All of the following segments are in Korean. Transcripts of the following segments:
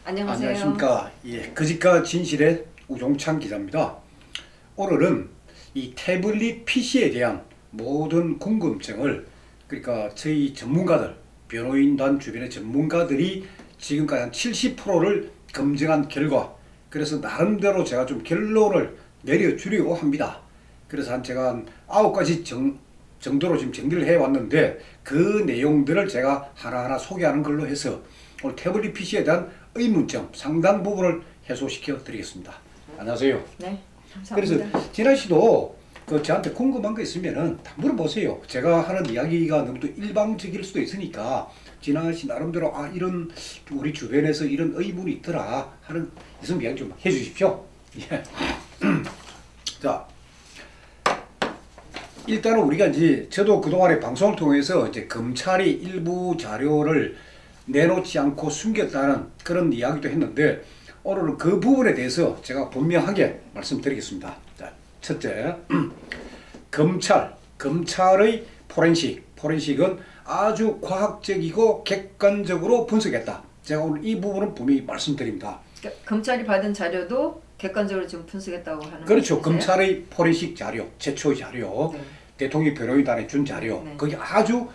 안녕하세요. 안녕하십니까. 예, 거짓과 진실의 우종찬 기자입니다. 오늘은 이 태블릿 PC에 대한 모든 궁금증을 그러니까 저희 전문가들, 변호인단 주변의 전문가들이 지금까지 한 70%를 검증한 결과, 그래서 나름대로 제가 좀 결론을 내려주려고 합니다. 그래서 제가 한 9가지 정도로 지금 정리를 해왔는데, 그 내용들을 제가 하나하나 소개하는 걸로 해서 오늘 태블릿 PC에 대한 의문점 상당 부분을 해소시켜 드리겠습니다. 안녕하세요. 네, 감사합니다. 그래서 진아 씨도 저한테 궁금한 거 있으면은 다 물어보세요. 제가 하는 이야기가 너무 또 일방적일 수도 있으니까 진아 씨 나름대로 이런 우리 주변에서 이런 의문이 있더라 하는 있으면 이야기 좀 해주십시오. 예. 자, 일단은 우리가 이제 저도 그동안에 방송을 통해서 이제 검찰이 일부 자료를 내놓지 않고 숨겼다는 그런 이야기도 했는데, 오늘은 그 부분에 대해서 제가 분명하게 말씀드리겠습니다. 자, 첫째, 검찰의 포렌식은 아주 과학적이고 객관적으로 분석했다. 제가 오늘 이 부분은 분명히 말씀드립니다. 그러니까 검찰이 받은 자료도 객관적으로 지금 분석했다고 하는 그렇죠. 말씀이세요? 검찰의 포렌식 자료, 최초의 자료, 네. 대통령 변호인단에 준 자료, 네. 그게 아주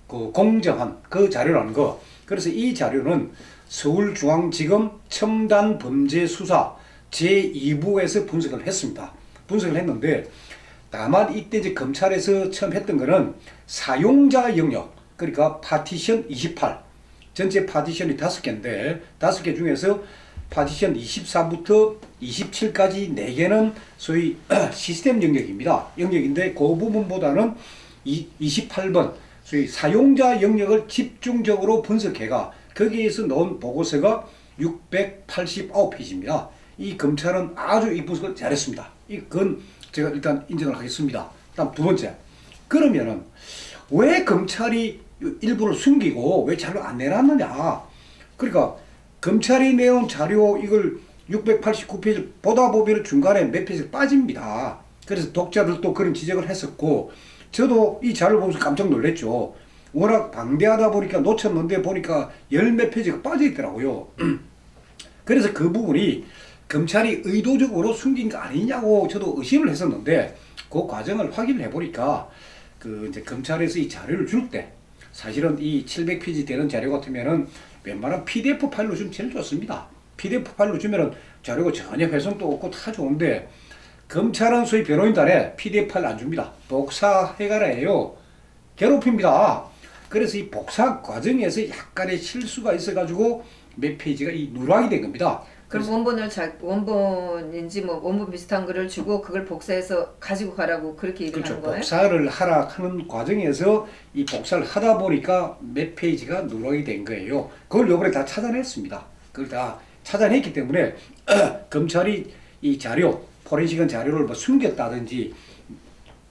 공정한 그 자료라는 거. 그래서 이 자료는 서울중앙지검 첨단범죄수사 제2부에서 분석을 했습니다. 분석을 했는데, 다만 이때 이제 검찰에서 처음 했던 거는 사용자 영역, 그러니까 파티션 28, 전체 파티션이 5개인데 5개 중에서 파티션 24부터 27까지 4개는 소위 시스템 영역인데, 그 부분보다는 28번 소위 사용자 영역을 집중적으로 분석해가 거기에서 나온 보고서가 689페이지입니다. 이 검찰은 아주 이 분석을 잘했습니다. 이건 제가 일단 인정을 하겠습니다. 다음 두 번째, 그러면은 왜 검찰이 일부를 숨기고 왜 자료 안 내놨느냐? 그러니까 검찰이 내온 자료 이걸 689페이지 보다 보면 중간에 몇 페이지 빠집니다. 그래서 독자들도 그런 지적을 했었고, 저도 이 자료를 보면서 깜짝 놀랐죠. 워낙 방대하다 보니까 놓쳤는데 보니까 열 몇 페이지가 빠져 있더라고요. 그래서 그 부분이 검찰이 의도적으로 숨긴 거 아니냐고 저도 의심을 했었는데, 그 과정을 확인을 해보니까 이제 검찰에서 이 자료를 줄 때 사실은 이 700페이지 되는 자료 같으면은 웬만한 PDF 파일로 주면 제일 좋습니다. PDF 파일로 주면은 자료가 전혀 훼손도 없고 다 좋은데, 검찰은 소위 변호인단에 PDF 파일 안 줍니다. 복사해가라 해요. 괴롭힙니다. 그래서 이 복사 과정에서 약간의 실수가 있어가지고 몇 페이지가 이 누락이 된 겁니다. 그럼 원본인지 뭐 원본 비슷한 거를 주고 그걸 복사해서 가지고 가라고 그렇게 얘기를 그렇죠. 하는 거예요? 복사를 하라 하는 과정에서 이 복사를 하다 보니까 몇 페이지가 누락이 된 거예요. 그걸 요번에 다 찾아냈습니다. 그걸 다 찾아냈기 때문에 검찰이 이 자료, 포렌식은 자료를 뭐 숨겼다든지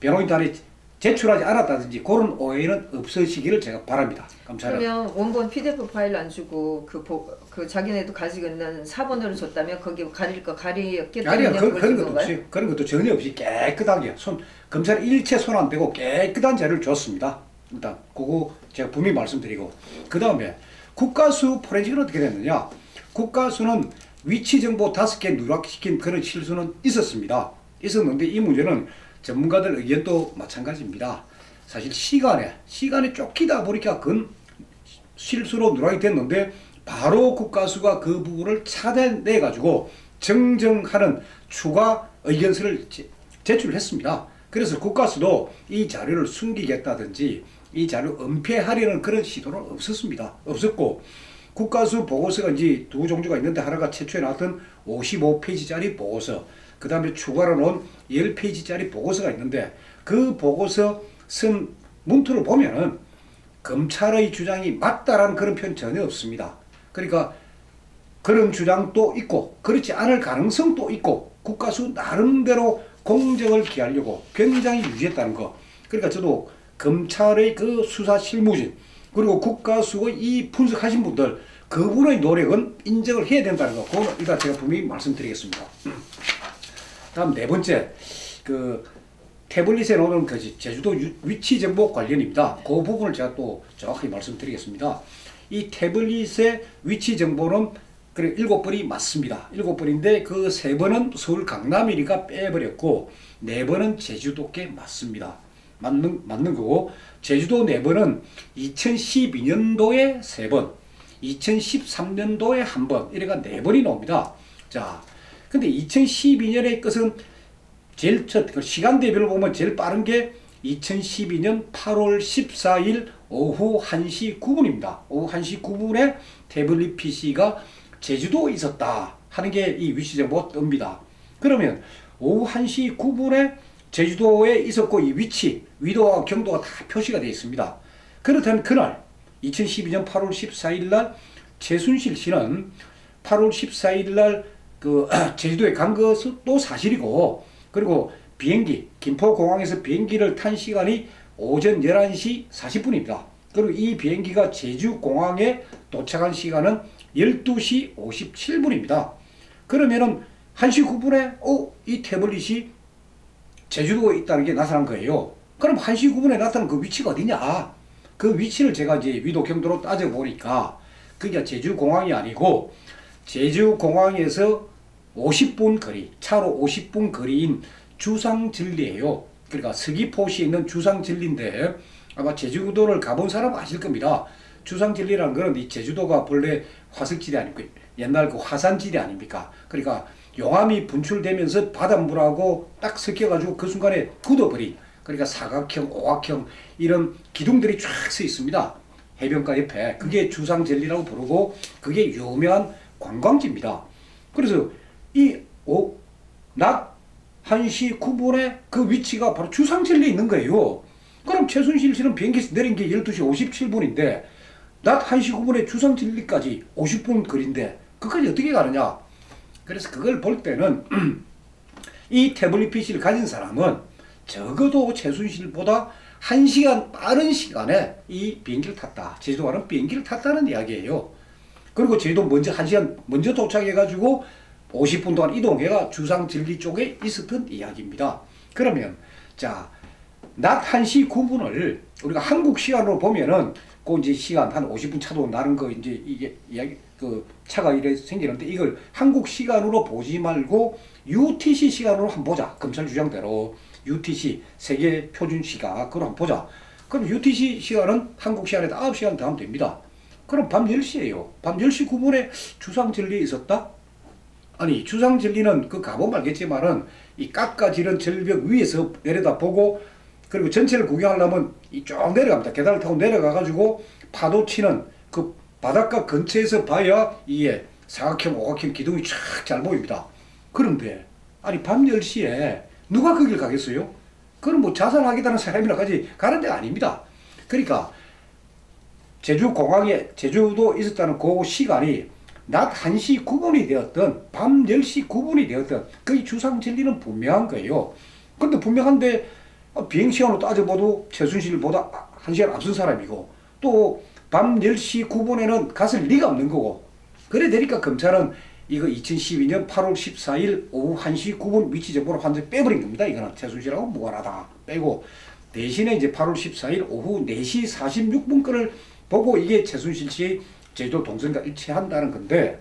변호인단에 제출하지 않았다든지 그런 오해는 없으시기를 제가 바랍니다. 검찰은. 그러면 원본 PDF 파일 안 주고 그 자기네도 가지고 있는 사본으로 줬다면 거기 가릴 거 가리었기 때문에 아니요, 그런 것도 없어요. 그런 것도 전혀 없이 깨끗하게 검찰이 일체 손 안 대고 깨끗한 자료를 줬습니다. 일단 그거 제가 분명히 말씀드리고, 그 다음에 국가수 포렌식은 어떻게 됐느냐? 국가수는 위치 정보 5개 누락시킨 그런 실수는 있었는데, 이 문제는 전문가들 의견도 마찬가지입니다. 사실 시간에 쫓기다 보니까 그건 실수로 누락이 됐는데, 바로 국가수가 그 부분을 찾아내 가지고 정정하는 추가 의견서를 제출을 했습니다. 그래서 국가수도 이 자료를 숨기겠다든지 이 자료 은폐하려는 그런 시도는 없었고, 국가수 보고서가 이제 두 종류가 있는데, 하나가 최초에 나왔던 55페이지짜리 보고서, 그 다음에 추가로 넣은 10페이지짜리 보고서가 있는데, 그 보고서 쓴 문투를 보면은 검찰의 주장이 맞다라는 그런 표현 전혀 없습니다. 그러니까 그런 주장도 있고 그렇지 않을 가능성도 있고, 국가수 나름대로 공정을 기하려고 굉장히 유지했다는 거. 그러니까 저도 검찰의 그 수사 실무진, 그리고 국가수의 이 분석하신 분들, 그분의 노력은 인정을 해야 된다는 거. 그거는 일단 제가 분명히 말씀드리겠습니다. 다음 네 번째, 태블릿에 나오는 제주도 위치 정보 관련입니다. 그 부분을 제가 또 정확하게 말씀드리겠습니다. 이 태블릿의 위치 정보는 그래 7번이 맞습니다. 7번인데 그 3번은 서울 강남이니까 빼버렸고 4번은 제주도께 맞습니다. 맞는 거고 제주도 4번은 2012년도에 3번, 2013년도에 1번 이래가 4번이 나옵니다. 자, 근데 2012년의 것은 제일 첫 시간대별로 보면 제일 빠른 게 2012년 8월 14일 오후 1시 9분입니다. 오후 1시 9분에 태블릿 PC가 제주도에 있었다 하는 게 이 위치 정보가 뜹니다. 그러면 오후 1시 9분에 제주도에 있었고 이 위치, 위도와 경도가 다 표시가 되어 있습니다. 그렇다면 그날 2012년 8월 14일 날 최순실 씨는 8월 14일 날 그 제주도에 간 것도 사실이고 그리고 비행기, 김포공항에서 비행기를 탄 시간이 오전 11시 40분입니다. 그리고 이 비행기가 제주공항에 도착한 시간은 12시 57분입니다. 그러면은 1시 9분에 이 태블릿이 제주도에 있다는 게 나타난 거예요. 그럼 1시 9분에 나타난 그 위치가 어디냐? 그 위치를 제가 이제 위도 경도로 따져보니까 그게 제주공항이 아니고 제주공항에서 50분 거리, 차로 50분 거리인 주상절리예요. 그러니까 서귀포시에 있는 주상절리인데 아마 제주도를 가본 사람 아실 겁니다. 주상절리라는 거는 이 제주도가 본래 화석지대 아닙니까? 옛날 그 화산지대 아닙니까? 그러니까 용암이 분출되면서 바닷물하고 딱 섞여가지고 그 순간에 굳어버린 그러니까 사각형, 오각형 이런 기둥들이 쫙 서 있습니다. 해변가 옆에. 그게 주상절리라고 부르고 그게 유명한 관광지입니다. 그래서 낮 1시 9분에 그 위치가 바로 주상절리에 있는 거예요. 그럼 최순실 씨는 비행기에서 내린 게 12시 57분인데 낮 1시 9분에 주상절리까지 50분 거리인데 그까지 어떻게 가느냐. 그래서 그걸 볼 때는 이 태블릿 PC를 가진 사람은 적어도 최순실보다 1시간 빠른 시간에 이 비행기를 탔다. 제주도 가는 비행기를 탔다는 이야기예요. 그리고 제주도 먼저 1시간 먼저 도착해가지고 50분 동안 이동해가 주상절리 쪽에 있었던 이야기입니다. 그러면 자, 낮 1시 9분을 우리가 한국 시간으로 보면은 그 이제 시간 한 50분 차도 나는 거 이제 이게 이야기 그 차가 이래 생기는데 이걸 한국 시간으로 보지 말고 UTC 시간으로 한번 보자. 검찰 주장대로 UTC 세계 표준 시각 그걸 한번 보자. 그럼 UTC 시간은 한국 시간에서 9시간 더 하면 됩니다. 그럼 밤 10시예요. 밤 10시 9분에 주상절리에 있었다? 아니 주상절리는 그 가보면 알겠지만은 이 깎아지른 절벽 위에서 내려다보고 그리고 전체를 구경하려면 이쪽 내려갑니다. 계단을 타고 내려가가지고 파도 치는 그 바닷가 근처에서 봐야 이게 사각형, 오각형 기둥이 쫙 잘 보입니다. 그런데 아니 밤 10시에 누가 거길 가겠어요? 그건 뭐 자살하겠다는 사람이나 같이 가는 데가 아닙니다. 그러니까 제주공항에 제주도 있었다는 그 시간이 낮 1시 9분이 되었던 밤 10시 9분이 되었던 그 주상절리는 분명한 거예요. 근데 분명한데 비행시간으로 따져봐도 최순실보다 1시간 앞선 사람이고 또 밤 10시 9분에는 갔을 리가 없는 거고 그래 되니까 검찰은 이거 2012년 8월 14일 오후 1시 9분 위치 정보를 완전히 빼버린 겁니다. 이거는 최순실하고 무관하다 빼고 대신에 이제 8월 14일 오후 4시 46분 거를 보고 이게 최순실 씨의 제주도 동선과 일치한다는 건데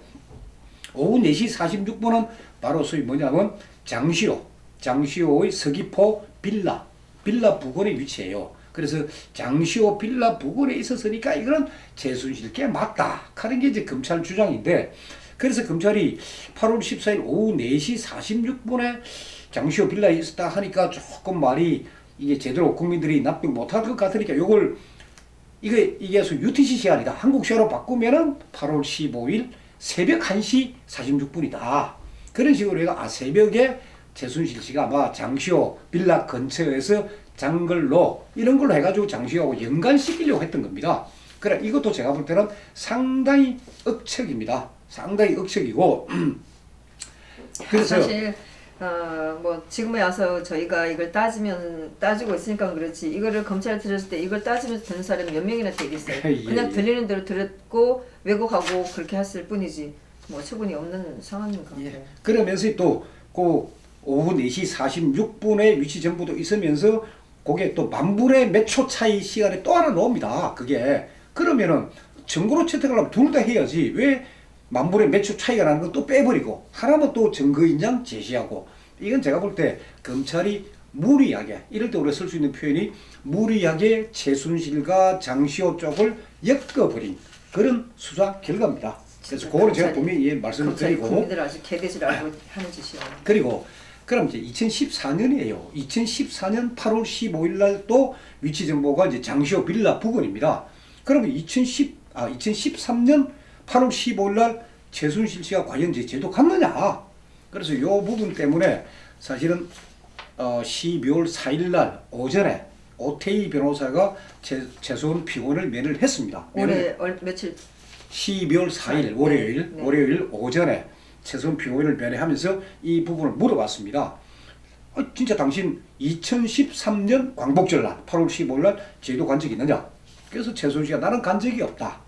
오후 4시 46분은 바로 소위 뭐냐면 장시호의 서귀포 빌라 부근의 위치예요. 그래서 장시호 빌라 부근에 있었으니까 이거는 최순실께 맞다 하는 게 이제 검찰 주장인데 그래서 검찰이 8월 14일 오후 4시 46분에 장시호 빌라에 있었다 하니까 조금 말이 이게 제대로 국민들이 납득 못할 것 같으니까 이게 UTC 시간이다. 한국 시간으로 바꾸면은 8월 15일 새벽 1시 46분이다. 그런 식으로 해가 새벽에 최순실 씨가 아마 장시호 빌라 근처에서 장글로 이런 걸로 해가지고 장시호하고 연관시키려고 했던 겁니다. 그래 이것도 제가 볼 때는 상당히 억측입니다. 상당히 억측이고 그래서 사실 뭐 지금에 와서 저희가 이걸 따지고 있으니까 그렇지 이거를 검찰에 들었을 때 이걸 따지면서 듣는 사람이 몇 명이나 되겠어요. 예, 그냥 예. 들리는 대로 들었고 왜곡하고 그렇게 했을 뿐이지 뭐 처분이 없는 상황인 것 같아요. 예. 그러면서 또 그 오후 4시 46분에 위치 정보도 있으면서 그게 또 만분의 몇 초 차이 시간에 또 하나 나옵니다. 그게 그러면은 증거로 채택하려면 둘 다 해야지. 왜 만불의 몇 초 차이가 나는 건 또 빼버리고 하나만 또 증거인장 제시하고. 이건 제가 볼 때 검찰이 무리하게, 이럴 때 우리가 쓸 수 있는 표현이 무리하게 최순실과 장시호 쪽을 엮어버린 그런 수사 결과입니다. 그래서 그거는 제가 분명히 말씀을 드리고, 국민들 아주 개돼지를 알고 하는 짓이요. 그리고 그럼 이제 2014년이에요. 2014년 8월 15일 날 또 위치 정보가 이제 장시호 빌라 부근입니다. 그러면 2013년 8월 15일 날 최순실 씨가 과연 이제 제도 갔느냐? 그래서 이 부분 때문에 사실은 12월 4일 날 오전에 오태희 변호사가 최소한 피고인을 면회를 했습니다. 올해 며칠? 12월 4일 월요일, 네. 월요일 오전에 최소한 피고인을 면회하면서 이 부분을 물어봤습니다. 진짜 당신 2013년 광복절 날 8월 15일 날 제도 간 적이 있느냐? 그래서 최순실 씨가 나는 간 적이 없다.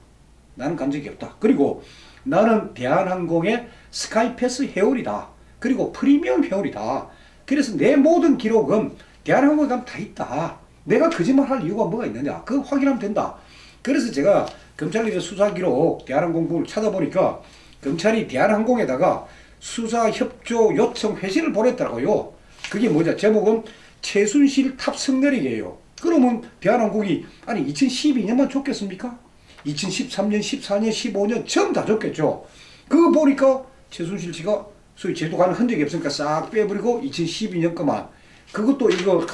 나는 간 적이 없다. 그리고 나는 대한항공의 스카이패스 회원이다. 그리고 프리미엄 회원이다. 그래서 내 모든 기록은 대한항공에 가면 다 있다. 내가 거짓말할 이유가 뭐가 있느냐? 그거 확인하면 된다. 그래서 제가 검찰의 수사 기록 대한항공 부분을 찾아보니까 검찰이 대한항공에다가 수사 협조 요청 회신을 보냈더라고요. 그게 뭐냐? 제목은 최순실 탑승 내리기예요. 그러면 대한항공이 아니 2012년만 줬겠습니까? 2013년, 14년, 15년 처음 다 줬겠죠. 그거 보니까 최순실 씨가 소위 제도 가는 흔적이 없으니까 싹 빼버리고 2012년 거만. 그것도 이거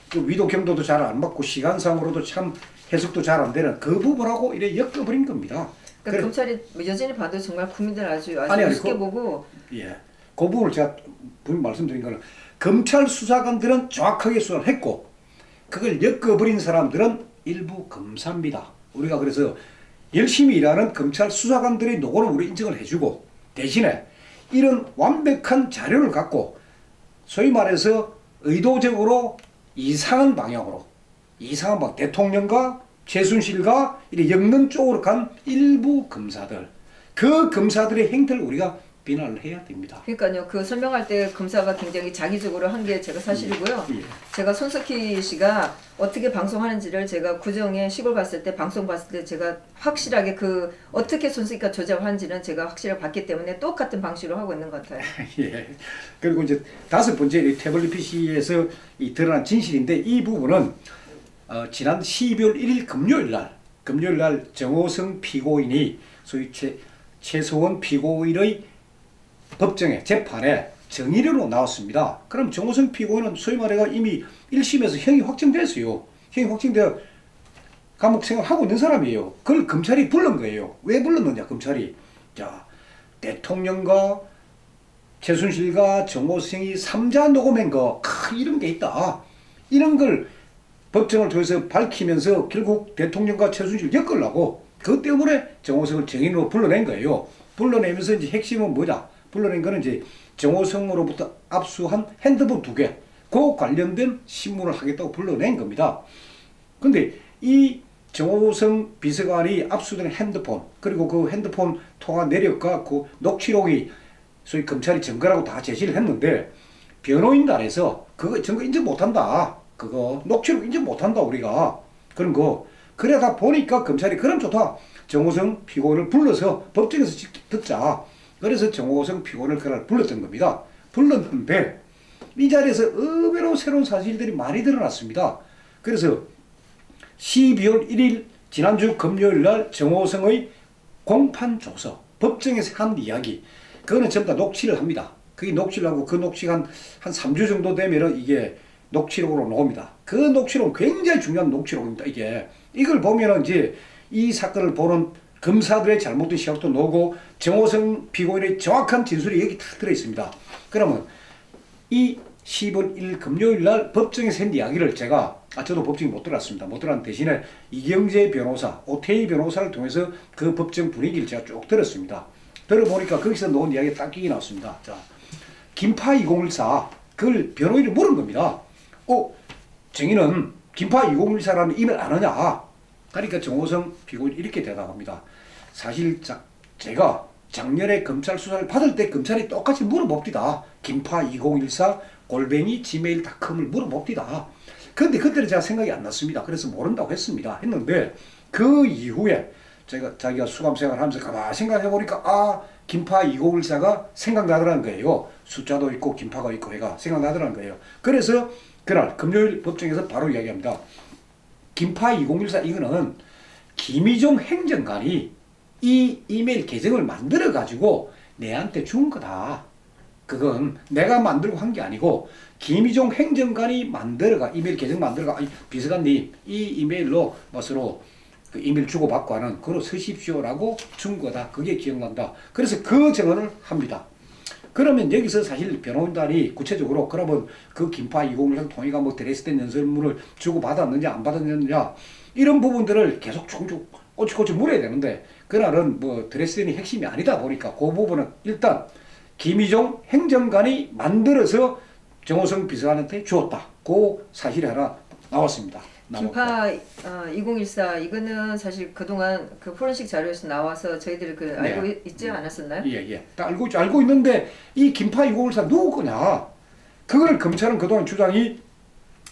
그 위도 경도도 잘 안 맞고 시간상으로도 참 해석도 잘 안 되는 그 부분하고 이래 엮어버린 겁니다. 그러니까 검찰이 여전히 봐도 정말 국민들 아주 아니, 우습게 보고. 예, 그 부분을 제가 분명히 말씀드린 거는 검찰 수사관들은 정확하게 수사를 했고 그걸 엮어버린 사람들은 일부 검사입니다. 우리가 그래서 열심히 일하는 검찰 수사관들의 노고를 우리 인정을 해주고 대신에 이런 완벽한 자료를 갖고 소위 말해서 의도적으로 이상한 방향 대통령과 최순실과 이렇게 엮는 쪽으로 간 일부 검사들, 그 검사들의 행태를 우리가 비난을 해야 됩니다. 그러니까요. 그 설명할 때 검사가 굉장히 자기적으로 한 게 제가 사실이고요. 예. 제가 손석희 씨가 어떻게 방송하는지를 제가 구정에 시골 갔을 때 방송 봤을 때 제가 확실하게 그 어떻게 손석희가 조작하는지는 제가 확실하게 봤기 때문에 똑같은 방식으로 하고 있는 것 같아요. 예. 그리고 이제 다섯 번째 이 태블릿 PC에서 이 드러난 진실인데 이 부분은 지난 12월 1일 금요일 날 정호성 피고인이 소위 최소원 피고인의 법정에 재판에 정의료로 나왔습니다. 그럼 정호성 피고인은 소위 말해가 이미 1심에서 형이 확정됐어요. 형이 확정되어 감옥 생활하고 있는 사람이에요. 그걸 검찰이 부른 거예요. 왜 불렀느냐 검찰이. 자, 대통령과 최순실과 정호성이 3자 녹음한 거 이런 게 있다. 이런 걸 법정을 통해서 밝히면서 결국 대통령과 최순실 엮으려고 그것 때문에 정호성을 정인으로 불러낸 거예요. 불러내면서 이제 핵심은 뭐냐? 불러낸 거는 이제 정호성으로부터 압수한 핸드폰 2개, 그 관련된 신문을 하겠다고 불러낸 겁니다. 근데 이 정호성 비서관이 압수된 핸드폰, 그리고 그 핸드폰 통화 내역과 그 녹취록이 소위 검찰이 증거라고 다 제시를 했는데 변호인단에서 그거 증거 인정 못한다. 그거 녹취록 인정 못한다 우리가. 그런 거. 그러다 보니까 검찰이 그럼 좋다. 정호성 피고인을 불러서 법정에서 듣자. 그래서 정호성 피고인을 그날 불렀던 겁니다. 불렀는데 이 자리에서 의외로 새로운 사실들이 많이 드러났습니다. 그래서 12월 1일 지난주 금요일 날 정호성의 공판 조서, 법정에서 한 이야기, 그거는 전부 다 녹취를 합니다. 그게 녹취를 하고 그 녹취가 한 3주 정도 되면은 이게 녹취록으로 나옵니다. 그 녹취록은 굉장히 중요한 녹취록입니다. 이걸 보면은 이제 이 사건을 보는 검사들의 잘못된 시각도 나오고 정호성 피고인의 정확한 진술이 여기 다 들어있습니다. 그러면 이 10월 1일 금요일 날 법정에서 한 이야기를 제가 저도 법정에 못 들어갔습니다. 못 들어간 대신에 이경재 변호사, 오태희 변호사를 통해서 그 법정 분위기를 제가 쭉 들었습니다. 들어보니까 거기서 나온 이야기가 딱 끼게 나왔습니다. 자, 김파 2014 그걸 변호인을 물은 겁니다. 정의는 김파 2014라는 이메일 아느냐? 그러니까 정호성 피고인이 이렇게 대답합니다. 사실 제가 작년에 검찰 수사를 받을 때 검찰이 똑같이 물어봅디다. 김파 2014 gmail.com을 물어봅디다. 근데 그때는 제가 생각이 안 났습니다. 그래서 모른다고 했습니다. 했는데 그 이후에 자기가 수감 생활하면서 가만히 생각해 보니까 아 긴파 2014가 생각나더라는 거예요. 숫자도 있고 긴파가 있고 해가 생각나더라는 거예요. 그래서 그날 금요일 법정에서 바로 이야기합니다. 긴파 2014 이거는 김희종 행정관이 이 이메일 계정을 만들어 가지고 내한테 준 거다. 그건 내가 만들고 한 게 아니고 김희종 행정관이 만들어가 이메일 계정 만들어가 비서관님 이 이메일로 서로 그 이메일 주고받고 하는 그로 쓰십시오라고 준 거다. 그게 기억난다. 그래서 그 증언을 합니다. 그러면 여기서 사실 변호인단이 구체적으로 그러면 그 긴파 2013 통일가 뭐 드레스덴 연설문을 주고받았느냐 안 받았느냐 이런 부분들을 계속 쭉쭉 꼬치꼬치 물어야 되는데 그날은 뭐 드레스덴이 핵심이 아니다 보니까 그 부분은 일단 김희종 행정관이 만들어서 정호성 비서관한테 주었다. 그 사실이 하나 나왔습니다. 긴파 2014 이거는 사실 그동안 그 포렌식 자료에서 나와서 저희들이 그 알고 있지 않았었나요? 예. 다 알고 있죠. 알고 있는데 이 긴파 2014 누구 거냐? 그걸 검찰은 그동안 주장이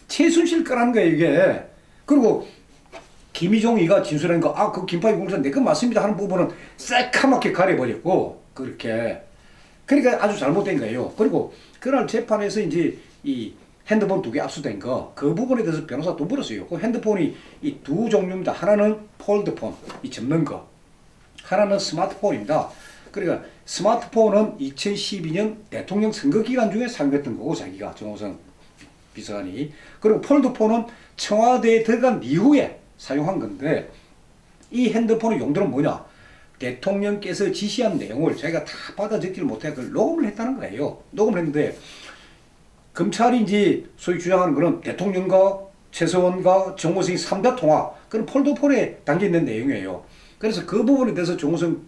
최순실 거라는 거예요, 이게. 그리고 김희종이가 진술한 거, 그 긴파 2014 내 거 맞습니다 하는 부분은 새카맣게 가려버렸고, 그렇게. 그러니까 아주 잘못된 거예요. 그리고 그날 재판에서 이제 이 핸드폰 2개 압수된 거, 그 부분에 대해서 변호사도 물었어요. 그 핸드폰이 이 두 종류입니다. 하나는 폴드폰, 이 접는 거. 하나는 스마트폰입니다. 그러니까 스마트폰은 2012년 대통령 선거 기간 중에 사용했던 거고, 자기가, 정호성 비서관이. 그리고 폴드폰은 청와대에 들어간 이후에 사용한 건데, 이 핸드폰의 용도는 뭐냐? 대통령께서 지시한 내용을 자기가 다 받아 적지를 못해 그걸 녹음을 했다는 거예요. 녹음을 했는데, 검찰이 이제 소위 주장하는 거는 대통령과 최서원과 정호성이 3자 통화, 그런 폴더폰에 담겨있는 내용이에요. 그래서 그 부분에 대해서 정호성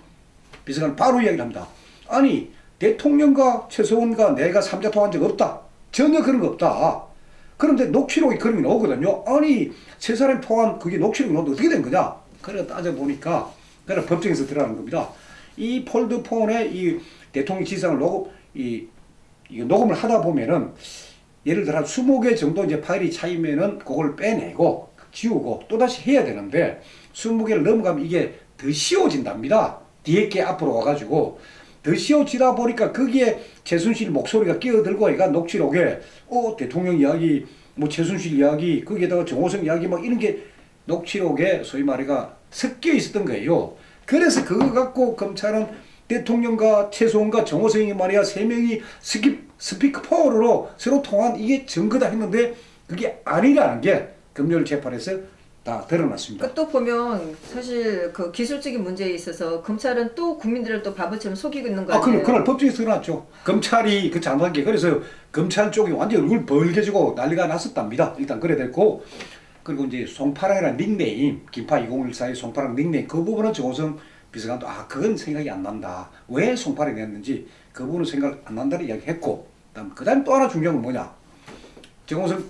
비서관은 바로 이야기를 합니다. 아니, 대통령과 최서원과 내가 3자 통화한 적 없다. 전혀 그런 거 없다. 그런데 녹취록이 그런 게 나오거든요. 아니, 세 사람이 통화한 그게 녹취록이 나오는데 어떻게 된 거냐? 그래 따져보니까, 그래 법정에서 드러나는 겁니다. 이 폴더폰에 이 대통령 지시상을 녹음을 하다 보면은 예를 들어 한 20개 정도 이제 파일이 차이면은 그걸 빼내고 지우고 또다시 해야 되는데 20개를 넘어가면 이게 더 씌워진답니다. 뒤에 게 앞으로 와가지고 더 씌워지다 보니까 거기에 최순실 목소리가 끼어들고 얘가 녹취록에 대통령 이야기 뭐 최순실 이야기 거기에다가 정호성 이야기 막 이런 게 녹취록에 소위 말해가 섞여 있었던 거예요. 그래서 그거 갖고 검찰은 대통령과 최소원과 정호성이 말이야 세 명이 스피커폰으로 서로 통한 이게 증거다 했는데 그게 아니라는 게 금요일 재판에서 다 드러났습니다. 또 보면 사실 그 기술적인 문제에 있어서 검찰은 또 국민들을 또 바보처럼 속이고 있는 거 아니에요? 그날 법정에서 드러났죠. 검찰이 그 잘못한 게 그래서 검찰 쪽이 완전 얼굴 벌개지고 난리가 났었답니다. 일단 그래 됐고 그리고 이제 송파랑이라는 닉네임 긴파 2014의 송파랑 닉네임 그 부분은 정호성 비서관도 그건 생각이 안 난다. 왜 송파를 냈는지 그 부분은 생각 안 난다는 이야기했고 그다음 또 하나 중요한 건 뭐냐? 정호성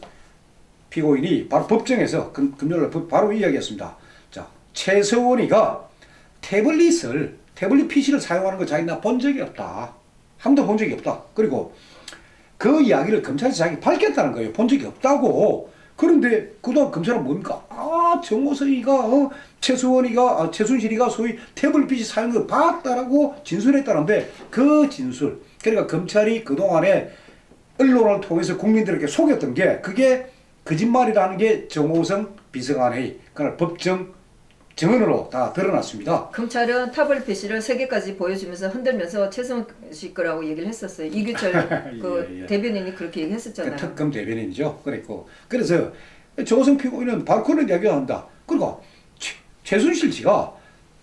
피고인이 바로 법정에서 금요일 바로 이야기했습니다. 자, 최서원이가 태블릿 PC를 사용하는 거 자기 나 본 적이 없다. 한 번도 본 적이 없다. 그리고 그 이야기를 검찰에서 자기 밝혔다는 거예요. 본 적이 없다고. 그런데 그동안 검찰은 뭡니까? 정호성이가 최순실이가 소위 태블릿 PC 사용을 봤다라고 진술했다는데 그 진술 그러니까 검찰이 그동안에 언론을 통해서 국민들에게 속였던 게 그게 거짓말이라는 게 정호성 비서관의 그날 법정 증언으로 다 드러났습니다. 검찰은 타블릿 PC를 3개까지 보여주면서 흔들면서 최순실 거라고 얘기를 했었어요. 이규철 그 대변인이 그렇게 얘기했었잖아요. 그 특검 대변인이죠. 그래서 정호성 피고인은 바로 그런 이야기를 한다. 그리고 최순실 씨가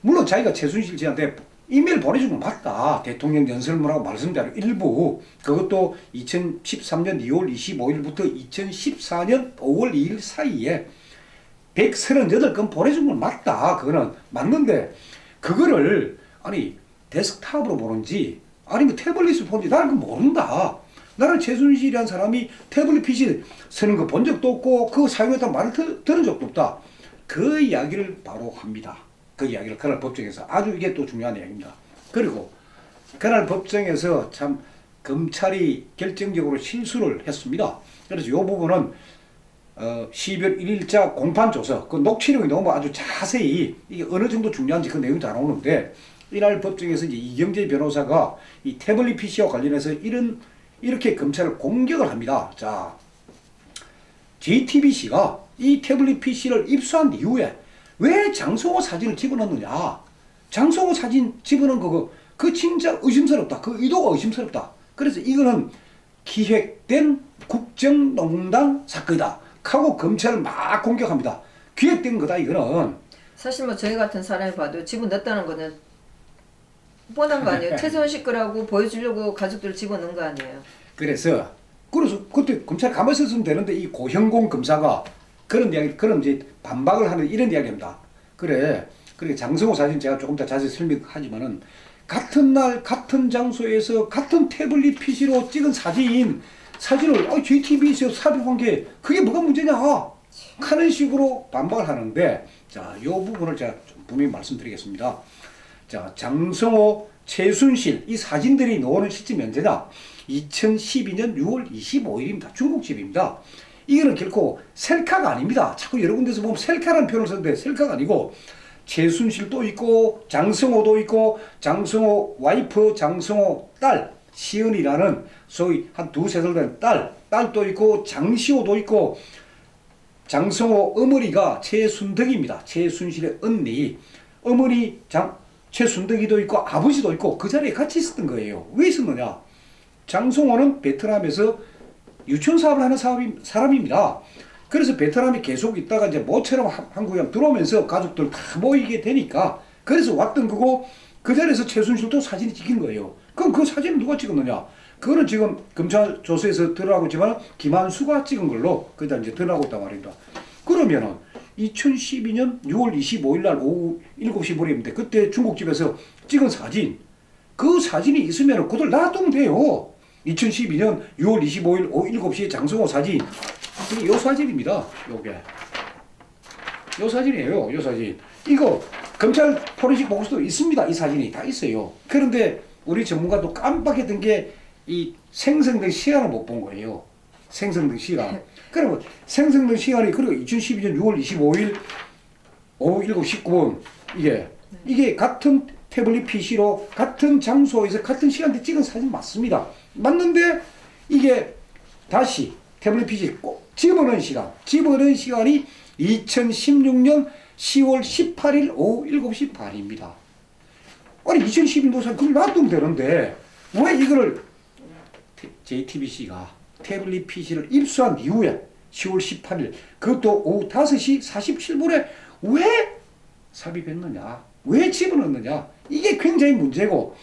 물론 자기가 최순실 씨한테 이메일 보내준 건 맞다. 대통령 연설문하고 말씀대로 일부 그것도 2013년 2월 25일부터 2014년 5월 2일 사이에 138건 보내준 건 맞다. 그거는 맞는데 그거를 아니 데스크탑으로 보는지 아니면 태블릿을 보는지 나는 그거 모른다. 나는 최순실이라는 사람이 태블릿 PC 쓰는 거 본 적도 없고 그거 사용했다는 말을 들은 적도 없다. 그 이야기를 바로 합니다. 그 이야기를 그날 법정에서 아주 이게 또 중요한 이야기입니다. 그리고 그날 법정에서 참 검찰이 결정적으로 실수를 했습니다. 그래서 이 부분은 12월 1일자 공판 조서 그 녹취록이 너무 아주 자세히 이게 어느 정도 중요한지 그 내용이 다 나오는데 이날 법정에서 이제 이경재 변호사가 이 태블릿 PC와 관련해서 이렇게 검찰을 공격을 합니다. 자, JTBC가 이 태블릿 PC를 입수한 이후에 왜 장성호 사진을 집어넣느냐? 장성호 사진 집어넣은 그 진짜 의심스럽다. 그 의도가 의심스럽다. 그래서 이거는 기획된 국정농단 사건이다. 하고 검찰을 막 공격합니다. 기획된 거다 이거는. 사실 뭐 저희 같은 사람이 봐도 집어넣었다는 거는 뻔한 거 아니에요. 최소한식 거라고 보여주려고 가족들을 집어넣은 거 아니에요. 그래서 그때 검찰 가만히 있었으면 되는데 이 고형공 검사가 그런 이제 반박을 하는 이런 이야기입니다. 그래 장성호 사진 제가 조금 더 자세히 설명하지만은 같은 날 같은 장소에서 같은 태블릿 PC로 찍은 사진을 JTBC에서 삽입한 게 그게 뭐가 문제냐 하는 식으로 반박을 하는데 자, 이 부분을 제가 좀 분명히 말씀드리겠습니다. 자, 장성호, 최순실 이 사진들이 나오는 시점이 언제냐? 2012년 6월 25일입니다. 중국집입니다. 이거는 결코 셀카가 아닙니다. 자꾸 여러 군데서 보면 셀카라는 표현을 쓰는데 셀카가 아니고 최순실도 있고 장성호도 있고 장성호 와이프 장성호 딸 시은이라는 소위 한 두세 살 된 딸도 있고 장시호도 있고 장성호 어머니가 최순덕입니다. 최순실의 언니 어머니 최순덕이도 있고 아버지도 있고 그 자리에 같이 있었던 거예요. 왜 있었느냐? 장성호는 베트남에서 유치원 사업을 하는 사람입니다. 그래서 베트남에 계속 있다가 이제 모처럼 한국에 들어오면서 가족들 다 모이게 되니까 그래서 왔던 거고 그 자리에서 최순실도 사진이 찍힌 거예요. 그럼 그 사진을 누가 찍었느냐? 그거는 지금 검찰 조사에서 드러나고 있지만 김한수가 찍은 걸로 그다 이제 드러나고 있단 말입니다. 그러면은 2012년 6월 25일 날 오후 7시 보리인데 그때 중국집에서 찍은 사진 그 사진이 있으면 그걸 놔두면 돼요. 2012년 6월 25일 오후 7시에 장성호 사진 이 사진입니다. 요 사진이에요. 요 사진. 이거 검찰 포렌식 보고서도 있습니다. 이 사진이 다 있어요. 그런데 우리 전문가도 깜빡했던 게 이 생성된 시간을 못 본 거예요. 생성된 시간. 그러면 생성된 시간이 그리고 2012년 6월 25일 오후 7시 19분 이게 같은 태블릿 PC로 같은 장소에서 같은 시간대 찍은 사진 맞습니다. 맞는데 이게 다시 태블릿 PC 꼭 집어넣은 시간이 2016년 10월 18일 오후 7시 반입니다. 아니 2012년 사진 그걸 놔두면 되는데 왜 이거를 JTBC가 태블릿 PC를 입수한 이후에 10월 18일 그것도 오후 5시 47분에 왜 삽입했느냐? 왜 집어넣느냐? 이게 굉장히 문제고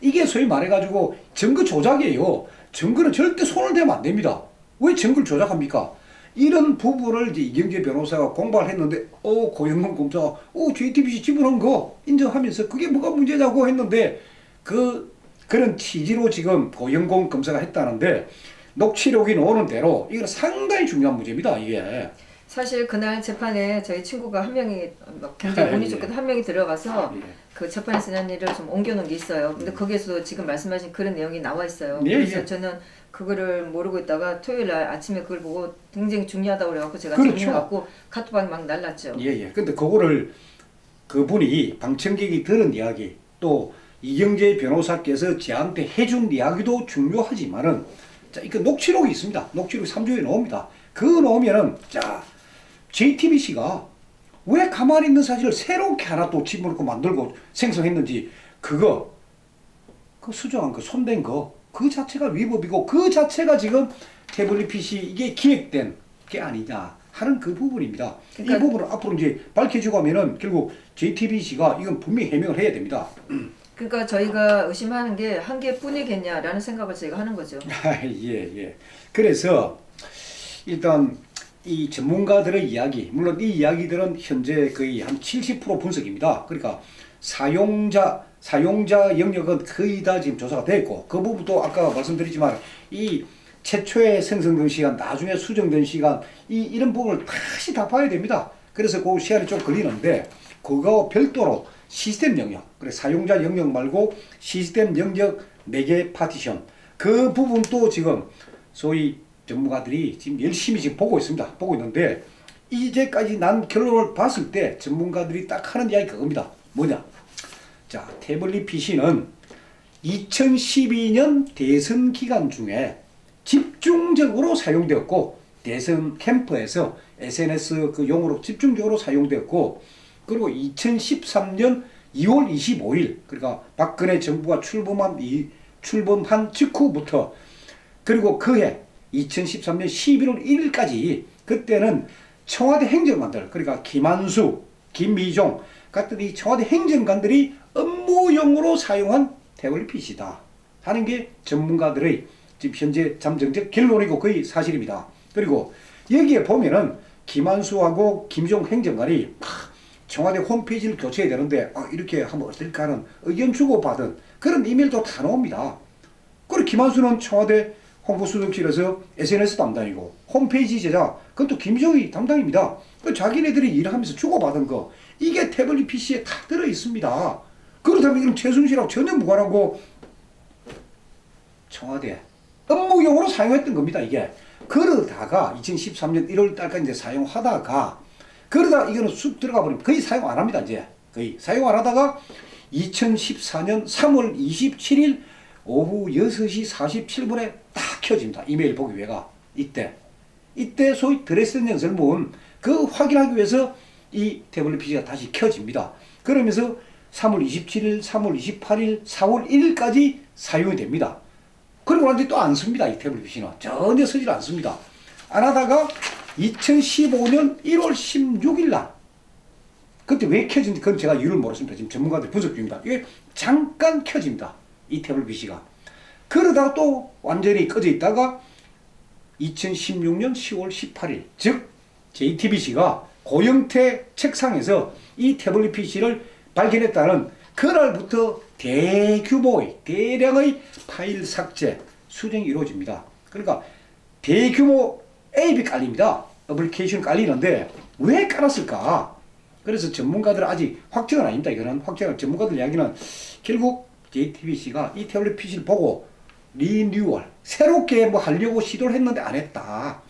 이게 소위 말해가지고 증거 조작이에요. 증거는 절대 손을 대면 안 됩니다. 왜 증거를 조작합니까? 이런 부분을 이제 이경재 변호사가 공부를 했는데 고영근 검사가 JTBC 집어넣은 거 인정하면서 그게 뭐가 문제냐고 했는데 그런 취지로 지금 고영공 검사가 했다는데 녹취록이 나오는 대로 이건 상당히 중요한 문제입니다. 이게. 사실 그날 재판에 저희 친구가 한 명이 굉장히 운이 좋게 한 명이 들어가서 그 재판에 지난 일을 좀 옮겨놓은 게 있어요. 근데 거기에서도 지금 말씀하신 그런 내용이 나와 있어요. 그래서 저는 그거를 모르고 있다가 토요일 날 아침에 그걸 보고 굉장히 중요하다고 그래갖고 제가 정리해갖고 카톡방에 막 날랐죠. 근데 그거를 그분이 방청객이 들은 이야기 또 이경재 변호사께서 저한테 해준 이야기도 중요하지만은 자, 이거 녹취록이 있습니다. 녹취록이 3조에 나옵니다. 그거 나오면은 자, JTBC가 왜 가만히 있는 사실을 새롭게 하나 또 집어넣고 만들고 생성했는지 그 수정한 손댄 그 자체가 위법이고 그 자체가 지금 태블릿 PC 이게 기획된 게 아니냐 하는 그 부분입니다. 그러니까 이 부분을 앞으로 이제 밝혀지고 하면은 결국 JTBC가 이건 분명히 해명을 해야 됩니다. 그러니까 저희가 의심하는 게 한 개뿐이겠냐라는 생각을 저희가 하는 거죠. 그래서 일단 이 전문가들의 이야기, 물론 이 이야기들은 현재 거의 한 70% 분석입니다. 그러니까 사용자 영역은 거의 다 지금 조사가 됐고 그 부분도 아까 말씀드리지만 이 최초에 생성된 시간, 나중에 수정된 시간 이런 부분을 다시 다 봐야 됩니다. 그래서 그 시간이 좀 걸리는데 그거 별도로 시스템 영역, 그래 사용자 영역 말고 시스템 영역 매개 파티션 그 부분도 지금 소위 전문가들이 지금 열심히 지금 보고 있습니다. 보고 있는데 이제까지 난 결론을 봤을 때 전문가들이 딱 하는 이야기 그겁니다. 뭐냐? 자, 태블릿 PC는 2012년 대선 기간 중에 집중적으로 사용되었고 대선 캠프에서 SNS 그 용어로 집중적으로 사용되었고 그리고 2013년 2월 25일 그러니까 박근혜 정부가 출범한 직후부터 그리고 그해 2013년 11월 1일까지 그때는 청와대 행정관들 그러니까 김한수, 김미종 같은 이 청와대 행정관들이 업무용으로 사용한 태블릿 PC다 하는 게 전문가들의 지금 현재 잠정적 결론이고 거의 사실입니다. 그리고 여기에 보면은 김한수하고 김종 행정관이 청와대 홈페이지를 교체해야 되는데 이렇게 하면 어떨까 하는 의견 주고받은 그런 이메일도 다 나옵니다. 그리고 김한수는 청와대 홍보수석실에서 SNS 담당이고 홈페이지 제작 그건 또 김종이 담당입니다. 자기네들이 일하면서 주고받은 거 이게 태블릿 PC에 다 들어있습니다. 그렇다면 이건 최순실하고 전혀 무관하고 청와대 업무용으로 사용했던 겁니다. 이게 그러다가 2013년 1월 달까지 이제 사용하다가 그러다 이거는 쑥 들어가 버리면 거의 사용 안 합니다. 이제 거의 사용 안 하다가 2014년 3월 27일 오후 6시 47분에 딱 켜집니다. 이메일 보기 위해가 이때 소위 드레스덴 연설문 그 확인하기 위해서 이 태블릿 PC가 다시 켜집니다. 그러면서 3월 27일, 3월 28일, 4월 1일까지 사용이 됩니다. 그리고 완전히 또 안 씁니다. 이 태블릿 PC는 전혀 쓰질 않습니다. 안 하다가 2015년 1월 16일 날 그때 왜 켜진지 그건 제가 이유를 모르겠습니다. 지금 전문가들 분석 중입니다. 이게 잠깐 켜집니다. 이 태블릿 PC가. 그러다가 또 완전히 꺼져 있다가 2016년 10월 18일 즉 JTBC가 고영태 책상에서 이 태블릿 PC를 발견했다는 그날부터 대규모의 대량의 파일 삭제 수정이 이루어집니다. 그러니까 대규모 앱이 깔립니다. 어플리케이션 깔리는데 왜 깔았을까? 그래서 전문가들 아직 확정은 아닙니다. 이거는 확정은 전문가들 이야기는 결국 JTBC가 이 태블릿 PC를 보고 리뉴얼 새롭게 뭐 하려고 시도를 했는데 안 했다.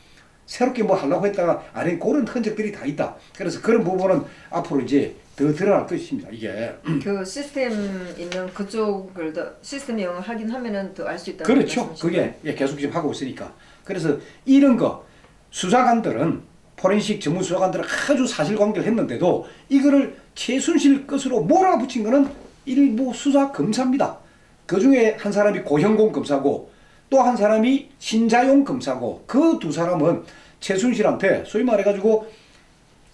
새롭게 뭐 하려고 했다가 안 한 그런 흔적들이 다 있다. 그래서 그런 부분은 앞으로 이제 더 드러날 것입니다. 이게 그 시스템 있는 그쪽을 더 시스템 영어 확인하면은 더 알 수 있다. 그렇죠. 그게 계속 지금 하고 있으니까. 그래서 이런 거 수사관들은 포렌식 전문 수사관들은 아주 사실관계를 했는데도 이거를 최순실 것으로 몰아붙인 거는 일부 수사 검사입니다. 그 중에 한 사람이 고형공 검사고 또 한 사람이 신자용 검사고 그 두 사람은 최순실한테 소위 말해가지고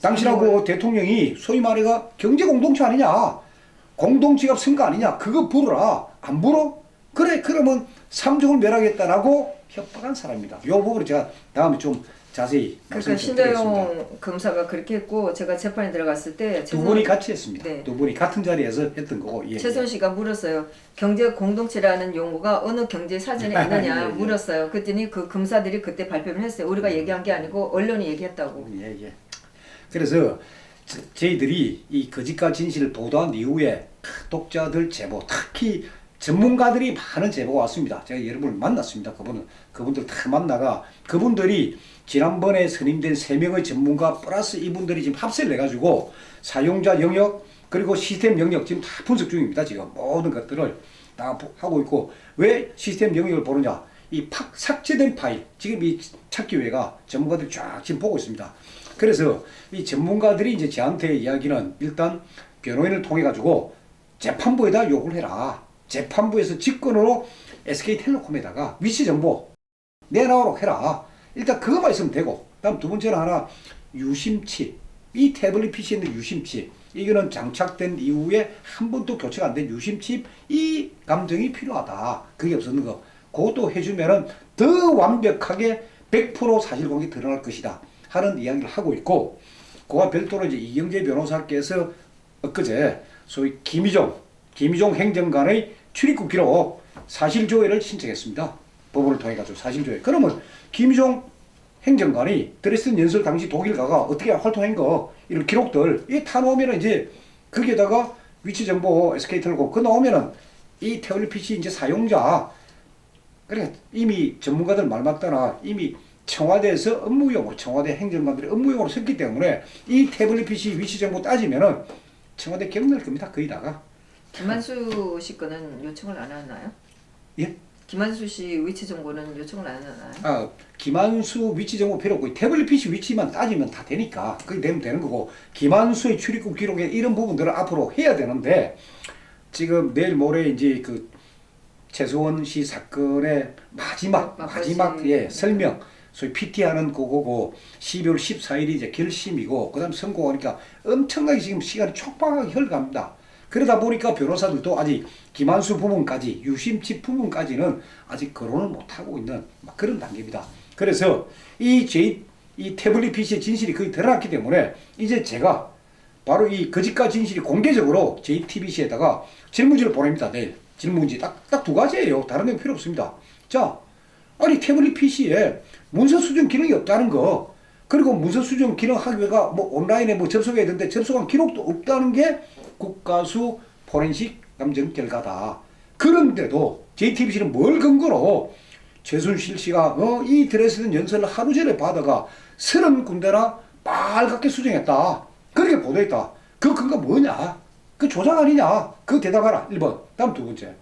당신하고 대통령이 소위 말해가 경제공동체 아니냐 공동지갑 선거 아니냐 그거 물어라 안 물어? 그래 그러면 3종을 멸하겠다라고 협박한 사람입니다. 이 부분을 제가 다음에 좀 자세히 그러니까 말씀드리겠습니다. 신자용 검사가 그렇게 했고 제가 재판에 들어갔을 때 두 분이 같이 했습니다. 네. 두 분이 같은 자리에서 했던 거고. 예, 최순실가 물었어요. 경제 공동체라는 용어가 어느 경제 사전에 있느냐 예, 예. 물었어요. 그랬더니 그 검사들이 그때 발표를 했어요. 우리가 얘기한 게 아니고 언론이 얘기했다고. 예. 그래서 저희들이 이 거짓과 진실을 보도한 이후에 독자들 제보, 특히 전문가들이 많은 제보가 왔습니다. 제가 여러분을 만났습니다. 그분들 다 만나가 그분들이 지난번에 선임된 3명의 전문가 플러스 이분들이 지금 합세를 해가지고 사용자 영역 그리고 시스템 영역 지금 다 분석 중입니다. 지금 모든 것들을 다 하고 있고 왜 시스템 영역을 보느냐? 이 삭제된 파일 지금 이 찾기 위해가 전문가들이 쫙 지금 보고 있습니다. 그래서 이 전문가들이 이제 저한테 이야기는 일단 변호인을 통해 가지고 재판부에다 요구를 해라. 재판부에서 직권으로 SK텔레콤에다가 위치 정보 내놔오도록 해라. 일단 그거만 있으면 되고 다음 두 번째는 하나 유심칩 이 태블릿 PC에 있는 유심칩 이거는 장착된 이후에 한 번도 교체가 안 된 유심칩 이 감정이 필요하다. 그게 없었는 거 그것도 해주면은 더 완벽하게 100% 사실관계 드러날 것이다 하는 이야기를 하고 있고 그와 별도로 이제 이경재 변호사께서 엊그제 소위 김희종 행정관의 출입국 기록 사실조회를 신청했습니다. 법원을 통해 가지고 사실조회. 그러면 김희종 행정관이 드레스덴 연설 당시 독일 가가 어떻게 활동한 거 이런 기록들 이게 다 나오면은 이제 거기에다가 위치 정보 SK텔레콤 그 나오면은 이 태블릿 PC 이제 사용자 그래 이미 전문가들 말 맞다나 이미 청와대에서 업무용으로 청와대 행정관들이 업무용으로 썼기 때문에 이 태블릿 PC 위치 정보 따지면은 청와대 경날 겁니다. 거의 다가. 김한수 씨 거는 요청을 안 하나요? 예? 김한수 씨 위치 정보는 요청을 안 하나요? 아, 김한수 위치 정보 필요 없고 태블릿 PC 위치만 따지면 다 되니까 그게 되면 되는 거고 김한수의 출입국 기록에 이런 부분들을 앞으로 해야 되는데 지금 내일 모레 이제 그 최소원 씨 사건의 마지막 예, 설명 소위 PT하는 그거고 12월 14일이 이제 결심이고 그다음 선고가 오니까 엄청나게 지금 시간이 촉박하게 흘러갑니다. 그러다 보니까 변호사들도 아직 김한수 부분까지 유심칩 부분까지는 아직 거론을 못하고 있는 막 그런 단계입니다. 그래서 이 태블릿 PC의 진실이 거의 드러났기 때문에 이제 제가 바로 이 거짓과 진실이 공개적으로 JTBC에다가 질문지를 보냅니다. 내일 질문지 딱 두 가지예요. 다른 내용 필요 없습니다. 자, 아니 태블릿 PC에 문서 수정 기능이 없다는 거, 그리고 문서 수정 기능 하기가 뭐 온라인에 뭐 접속해야 되는데 접속한 기록도 없다는 게 국가수 포렌식 감정 결과다. 그런데도 JTBC는 뭘 근거로 최순실 씨가 이 드레스덴 연설을 하루 전에 받아가 30군데나 빨갛게 수정했다. 그렇게 보도했다. 그 근거 뭐냐? 그 조작 아니냐? 그 대답하라. 1번. 다음 두 번째.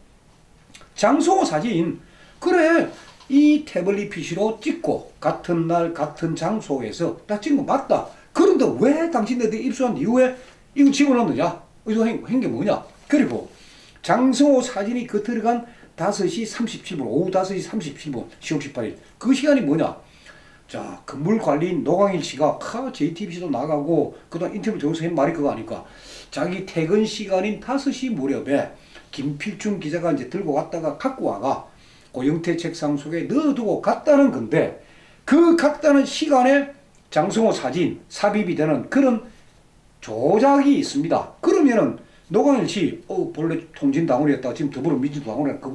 장성호 사진. 그래. 이 태블릿 PC로 찍고 같은 날 같은 장소에서 다 찍은 거 맞다. 그런데 왜 당신네들이 입수한 이후에 이거 집어넣느냐? 이거 한 게 뭐냐? 그리고 장성호 사진이 그 들어간 5시 37분, 오후 5시 37분, 10월 18일. 그 시간이 뭐냐? 자, 건물관리인 노광일 씨가 JTBC도 나가고 그다음 인터뷰 저기서 한 말이 그거 아닐까? 자기 퇴근 시간인 5시 무렵에 김필중 기자가 이제 들고 갔다가 갖고 와가 고영태 책상 속에 넣어두고 갔다는 건데 그 갔다는 시간에 장성호 사진 삽입이 되는 그런 조작이 있습니다. 그러면은 노광일 씨, 본래 통진당원이었다가 지금 더불어민주당원이었다.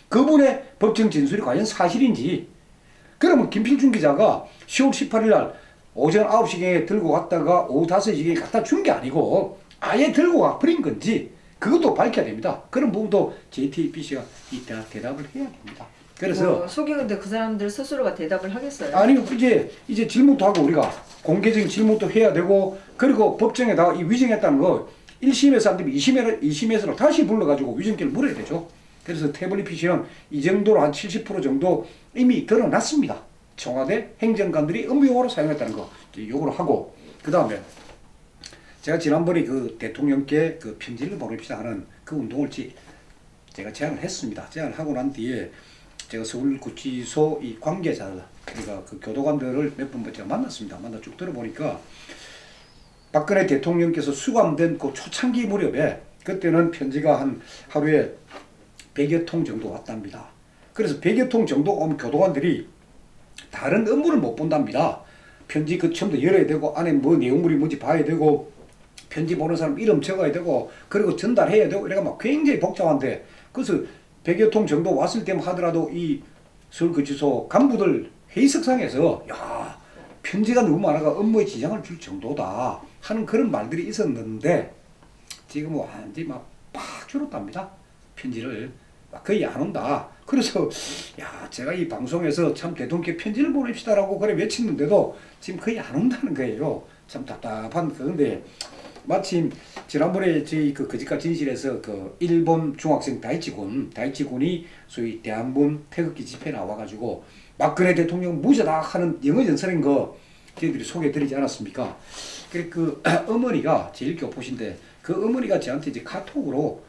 그분의 법정 진술이 과연 사실인지. 그러면 김필중 기자가 10월 18일 날 오전 9시경에 들고 갔다가 오후 5시경에 갖다 준 게 아니고 아예 들고 가버린 건지 그것도 밝혀야 됩니다. 그런 부분도 JTBC가 이따 대답을 해야 됩니다. 그래서 속이는데 그 사람들 스스로가 대답을 하겠어요? 아니요, 이제 질문도 하고 우리가 공개적인 질문도 해야 되고 그리고 법정에다가 이 위증했다는 거 1심에서 안 되면 2심에서 다시 불러가지고 위증죄를 물어야 되죠. 그래서 태블릿 PC는 이 정도로 한 70% 정도 이미 드러났습니다. 청와대 행정관들이 업무용으로 사용했다는 거 요구를 하고 그 다음에 제가 지난번에 그 대통령께 그 편지를 보냅시다 하는 그 운동을 제가 제안을 했습니다. 제안을 하고 난 뒤에 제가 서울구치소 이 관계자들 그러니까 그 교도관들을 몇 번 제가 만났습니다. 만나 쭉 들어보니까 박근혜 대통령께서 수감된 그 초창기 무렵에 그때는 편지가 한 하루에 100여 통 정도 왔답니다. 그래서 100여 통 정도 오면 교도관들이 다른 업무를 못 본답니다. 편지 그 처음부터 열어야 되고 안에 뭐 내용물이 뭔지 봐야 되고 편지 보는 사람 이름 적어야 되고 그리고 전달해야 되고 이래가 막 굉장히 복잡한데 그래서 100여 통 정도 왔을 때만 하더라도 이 서울구치소 간부들 회의석상에서 야 편지가 너무 많아가 업무에 지장을 줄 정도다 하는 그런 말들이 있었는데 지금은 완전히 막 줄었답니다. 편지를 막 거의 안 온다. 그래서 야 제가 이 방송에서 참 대통령께 편지를 보냅시다라고 그래 외쳤는데도 지금 거의 안 온다는 거예요. 참 답답한 그런데 마침 지난번에 저희 그 거짓과 진실에서 그 일본 중학생 다이치군이 소위 대한문 태극기 집회에 나와가지고 박근혜 대통령 무죄다 하는 영어 연설인 거 저희들이 소개해드리지 않았습니까? 그래 그 어머니가 제일 교포신데 그 어머니가 저한테 이제 카톡으로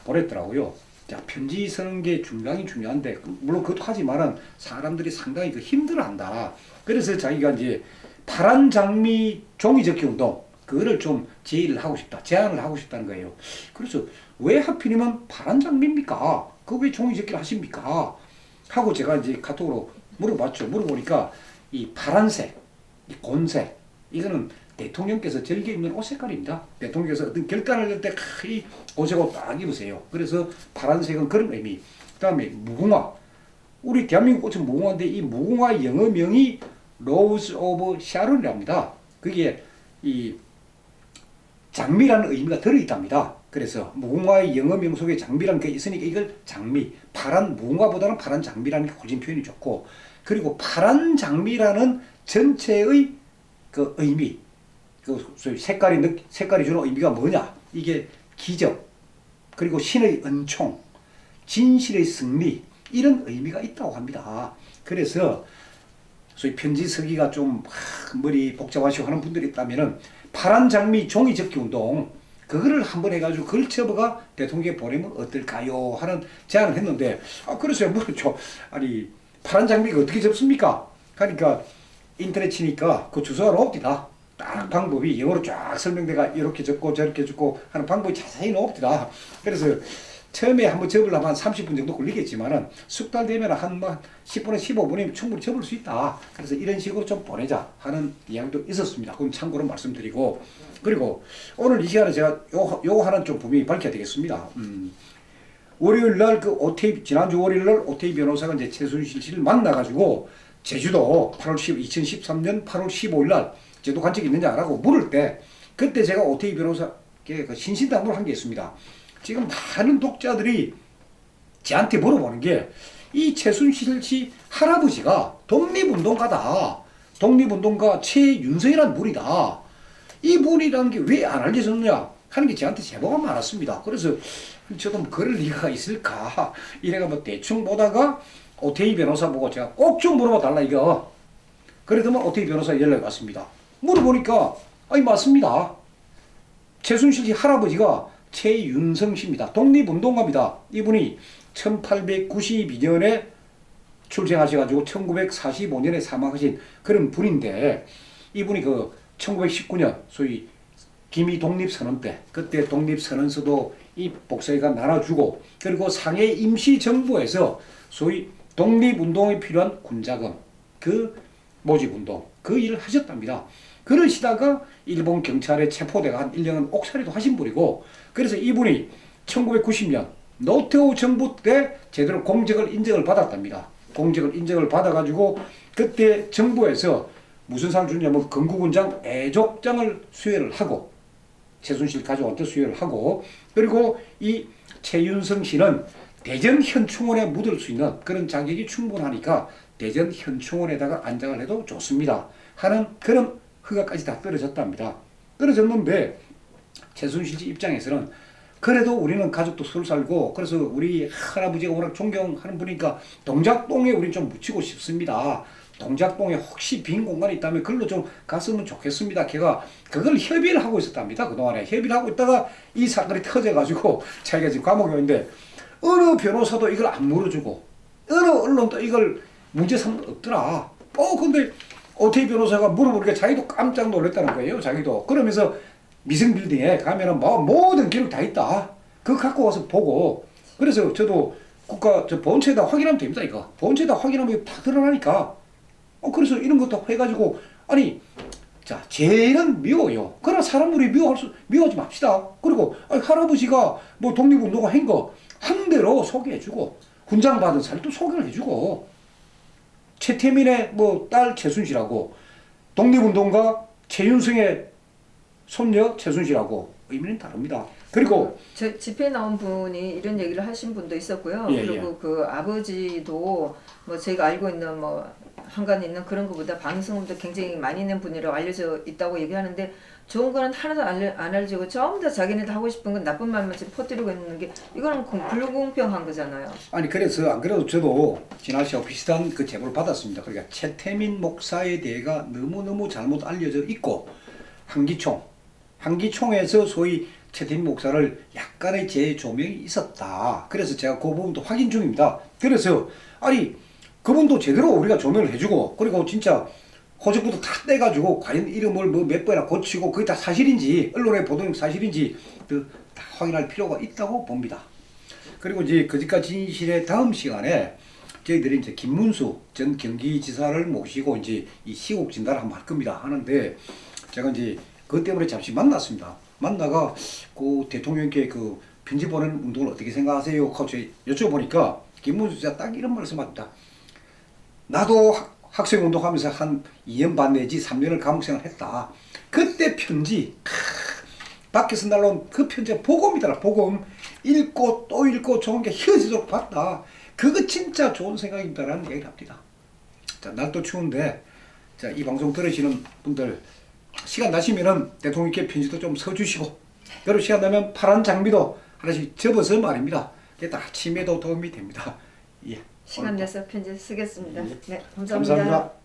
보냈더라고요. 자 편지 쓰는 게 중요하긴 중요한데 물론 그것도 하지만은 사람들이 상당히 그 힘들어한다. 그래서 자기가 이제 파란 장미 종이 접기 운동 그거를 좀 제의를 하고 싶다, 제안을 하고 싶다는 거예요. 그래서 왜 하필이면 파란 장미입니까? 그 왜 종이 접기를 하십니까? 하고 제가 이제 카톡으로 물어봤죠. 물어보니까 이 파란색, 이 곤색, 이거는 대통령께서 즐겨 입는 옷 색깔입니다. 대통령께서 어떤 결단을 할 때 이 옷색옷 딱 입으세요. 그래서 파란색은 그런 의미. 그 다음에 무궁화. 우리 대한민국 꽃은 무궁화인데 이 무궁화 영어명이 로즈 오브 샤론이랍니다. 그게 이 장미라는 의미가 들어있답니다. 그래서 무궁화의 영어명 속에 장미라는 게 있으니까 이걸 장미, 파란 무궁화보다는 파란 장미라는 게 훨씬 표현이 좋고 그리고 파란 장미라는 전체의 그 의미, 그 소위 색깔이 주는 의미가 뭐냐? 이게 기적, 그리고 신의 은총, 진실의 승리, 이런 의미가 있다고 합니다. 그래서 소위 편지 쓰기가 좀 머리 복잡하시고 하는 분들이 있다면은 파란 장미 종이 접기 운동, 그거를 한번 해가지고 그걸 접어가 대통령에 보내면 어떨까요? 하는 제안을 했는데, 그래서 뭐죠? 아니, 파란 장미가 어떻게 접습니까? 그러니까 인터넷 치니까 그 주소가 나옵니다. 딱 방법이 영어로 쫙 설명돼가 이렇게 접고 저렇게 접고 하는 방법이 자세히 나옵니다. 그래서 처음에 한번 접으려면 한 30분 정도 걸리겠지만은 숙달되면 한 10분에서 15분이면 충분히 접을 수 있다. 그래서 이런 식으로 좀 보내자 하는 이야기도 있었습니다. 그건 참고로 말씀드리고, 그리고 오늘 이 시간에 제가 요 하나는 좀 분명히 밝혀야 되겠습니다. 월요일 날 지난주 월요일 날 오태희 변호사가 이제 최순실 씨를 만나가지고 제주도 2013년 8월 15일 날 제도 간 적이 있느냐 라고 물을 때, 그때 제가 오태희 변호사께 그 신신당부를 한 게 있습니다. 지금 많은 독자들이 저한테 물어보는 게, 이 최순실 씨 할아버지가 독립운동가다. 독립운동가 최윤석이라는 분이다. 이 분이라는 게 왜 안 알려졌느냐 하는 게 저한테 제보가 많았습니다. 그래서 저도 그럴 리가 있을까 이래가 대충 보다가 오태희 변호사 보고 제가 꼭 좀 물어봐 달라 이거. 그러더만 오태희 변호사 연락이 왔습니다. 물어보니까 맞습니다. 최순실 씨 할아버지가 최윤성 씨입니다. 독립운동가입니다. 이분이 1892년에 출생하셔가지고 1945년에 사망하신 그런 분인데, 이분이 그 1919년 소위 기미 독립선언 때, 그때 독립선언서도 이 복사회가 나눠주고, 그리고 상해 임시정부에서 소위 독립운동에 필요한 군자금, 그 모집운동, 그 일을 하셨답니다. 그러시다가 일본 경찰에 체포돼가 한 1년은 옥살이도 하신 분이고, 그래서 이분이 1990년 노태우 정부 때 제대로 공적을 인정을 받았답니다. 공적을 인정을 받아가지고 그때 정부에서 무슨 상을 주냐면 건국훈장 애족장을 수여를 하고, 최순실 가족한테 수여를 하고, 그리고 이 최윤성 씨는 대전 현충원에 묻을 수 있는 그런 자격이 충분하니까 대전 현충원에다가 안장을 해도 좋습니다 하는 그런 허가까지 다 떨어졌답니다. 떨어졌는데 최순실 씨 입장에서는 그래도 우리는 가족도 서로 살고, 그래서 우리 할아버지가 워낙 존경하는 분이니까 동작동에 우리 좀 묻히고 싶습니다. 동작동에 혹시 빈 공간이 있다면 그걸로 좀 갔으면 좋겠습니다. 걔가 그걸 협의를 하고 있었답니다. 그동안에 협의를 하고 있다가 이 사건이 터져가지고 자기가 지금 감옥에 있는데, 어느 변호사도 이걸 안 물어주고 어느 언론도 이걸 문제 삼는 거 없더라. 근데 오태희 변호사가 물어보니까 자기도 깜짝 놀랐다는 거예요. 자기도. 그러면서 미성빌딩에 가면은 모든 기록 다 있다. 그거 갖고 와서 보고. 그래서 저도 보훈처에다 확인하면 됩니다. 이거 보훈처에다 확인하면 다 드러나니까. 그래서 이런 것도 해가지고, 자, 죄는 미워요. 그러나 사람들이 미워하지 맙시다. 그리고 할아버지가 뭐 독립운동가 한 대로 소개해주고, 훈장 받은 사람도 소개를 해주고, 최태민의 딸 최순실하고 독립운동가 최윤성의 손녀 최순실하고 의미는 다릅니다. 그리고 저 집회에 나온 분이 이런 얘기를 하신 분도 있었고요. 예, 그리고 그 아버지도 뭐 저희가 알고 있는 한간에 있는 그런 것보다 방송도 굉장히 많이 낸 분이라고 알려져 있다고 얘기하는데, 좋은 거는 하나도 안 알려지고 전부 다 자기네들 하고 싶은 건 나쁜 말만 지금 퍼뜨리고 있는 게, 이거는 불공평한 거잖아요. 그래서 안 그래도 저도 진아 씨하고 비슷한 그 제보를 받았습니다. 그러니까 최태민 목사에 대해가 너무너무 잘못 알려져 있고, 한기총에서 소위 최태민 목사를 약간의 재조명이 있었다. 그래서 제가 그 부분도 확인 중입니다. 그래서 그분도 제대로 우리가 조명을 해주고, 그리고 진짜 호적부터 다 떼가지고 과연 이름을 몇 번이나 고치고 그게 다 사실인지, 언론에 보도는 사실인지 다 확인할 필요가 있다고 봅니다. 그리고 이제 거짓과 진실의 다음 시간에 저희들이 이제 김문수 전 경기지사를 모시고 이제 이 시국 진단을 한번 할 겁니다. 하는데 제가 이제 그것 때문에 잠시 만났습니다. 만나가 그 대통령께 그 편지 보내는 운동을 어떻게 생각하세요? 하고 여쭤보니까 김문수 지사 딱 이런 말씀합니다. 나도 학생 운동하면서 한 2년 반 내지 3년을 감옥생활 했다. 그때 편지, 밖에서 날라온 그 편지가 복음이더라. 복음. 읽고 또 읽고 좋은 게 헤어지도록 봤다. 그거 진짜 좋은 생각입니다라는 얘기를 합니다. 자, 날도 추운데 자, 이 방송 들으시는 분들 시간 나시면은 대통령께 편지도 좀 써주시고 여러 시간 나면 파란 장미도 하나씩 접어서 말입니다. 이게 다 치매도 도움이 됩니다. 예. 시간 내서 편지 쓰겠습니다. 예. 네, 감사합니다. 감사합니다.